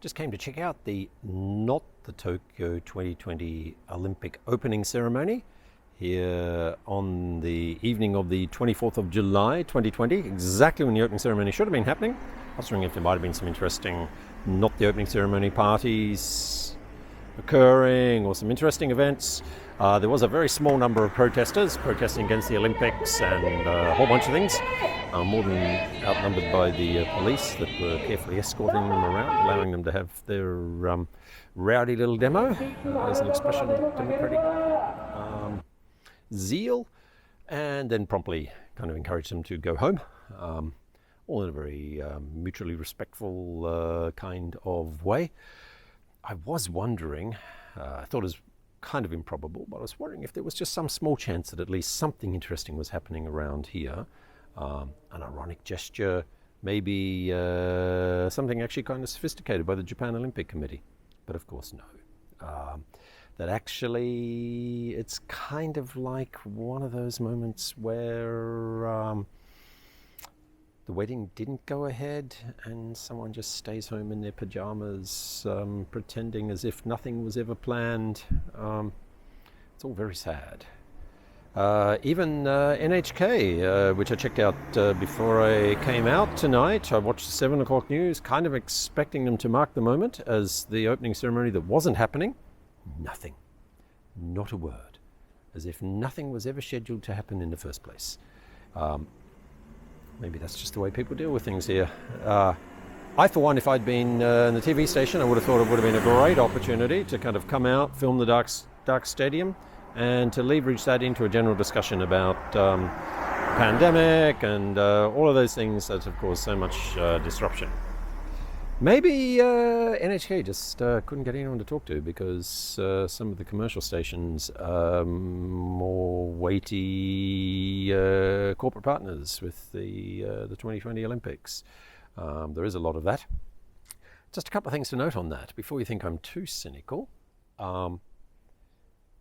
Just came to check out not the Tokyo 2020 Olympic opening ceremony here on the evening of the 24th of July 2020, exactly when the opening ceremony should have been happening. I was wondering if there might have been some interesting, not the opening ceremony parties occurring or some interesting events. There was a very small number of protesters protesting against the Olympics and a whole bunch of things, more than outnumbered by the police that were carefully escorting them around, allowing them to have their rowdy little demo as an expression of democratic zeal, and then promptly kind of encouraged them to go home, all in a very mutually respectful kind of way. I was wondering, I thought it was kind of improbable, but I was wondering if there was just some small chance that at least something interesting was happening around here. An ironic gesture, maybe something actually kind of sophisticated by the Japan Olympic Committee. But of course, no. That actually, it's kind of like one of those moments where the wedding didn't go ahead and someone just stays home in their pajamas, pretending as if nothing was ever planned. It's all very sad. Even NHK, which I checked out before I came out tonight, I watched the 7 o'clock news, kind of expecting them to mark the moment as the opening ceremony that wasn't happening. Nothing. Not a word. As if nothing was ever scheduled to happen in the first place. Maybe that's just the way people deal with things here. I, for one, if I'd been in the TV station, I would have thought it would have been a great opportunity to kind of come out, film the Dark Stadium, and to leverage that into a general discussion about pandemic and all of those things that have caused so much disruption. Maybe NHK just couldn't get anyone to talk to because some of the commercial stations more weighty corporate partners with the 2020 Olympics. There is a lot of that. Just a couple of things to note on that before you think I'm too cynical.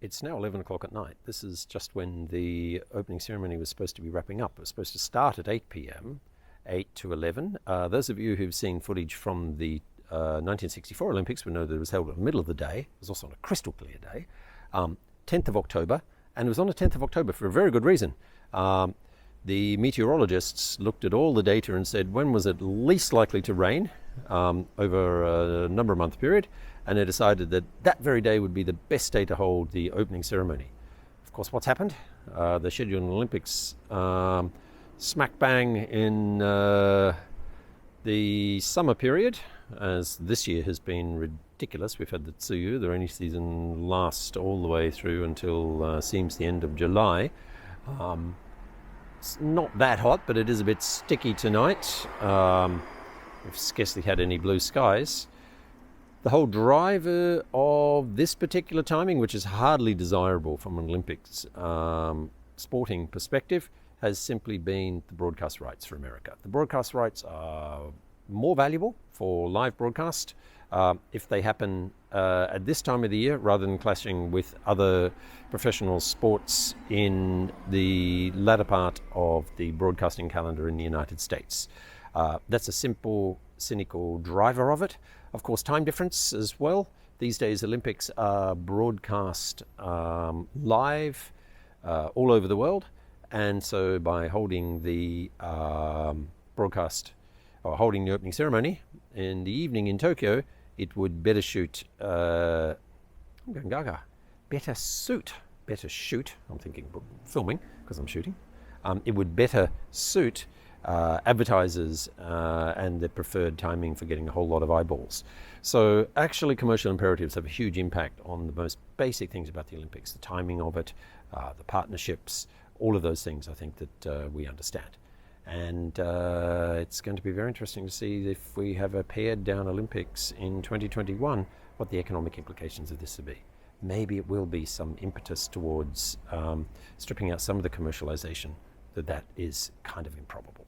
It's now 11 o'clock at night. This is just when the opening ceremony was supposed to be wrapping up. It was supposed to start at 8 p.m., 8 to 11. Those of you who've seen footage from the 1964 Olympics will know that it was held in the middle of the day. It was also on a crystal clear day, 10th of October, and it was on the 10th of October for a very good reason. The meteorologists looked at all the data and said when was it least likely to rain over a number of month period, and they decided that that very day would be the best day to hold the opening ceremony. Of course, what's happened? They're scheduling the Olympics smack bang in the summer period, as this year has been ridiculous. We've had the Tsuyu, the rainy season, last all the way through until seems the end of July. It's not that hot, but it is a bit sticky tonight. We've scarcely had any blue skies. The whole driver of this particular timing, which is hardly desirable from an Olympics sporting perspective, has simply been the broadcast rights for America. The broadcast rights are more valuable for live broadcast if they happen at this time of the year rather than clashing with other professional sports in the latter part of the broadcasting calendar in the United States. That's a simple, cynical driver of it. Of course, time difference as well. These days, Olympics are broadcast live all over the world. And so by holding the broadcast or holding the opening ceremony in the evening in Tokyo, it would better shoot, I'm going gaga, better shoot, I'm thinking filming because I'm shooting. It would better suit advertisers and their preferred timing for getting a whole lot of eyeballs. So actually commercial imperatives have a huge impact on the most basic things about the Olympics, the timing of it, the partnerships, all of those things I think that we understand. And it's going to be very interesting to see if we have a pared down Olympics in 2021, what the economic implications of this will be. Maybe it will be some impetus towards stripping out some of the commercialization, that is kind of improbable.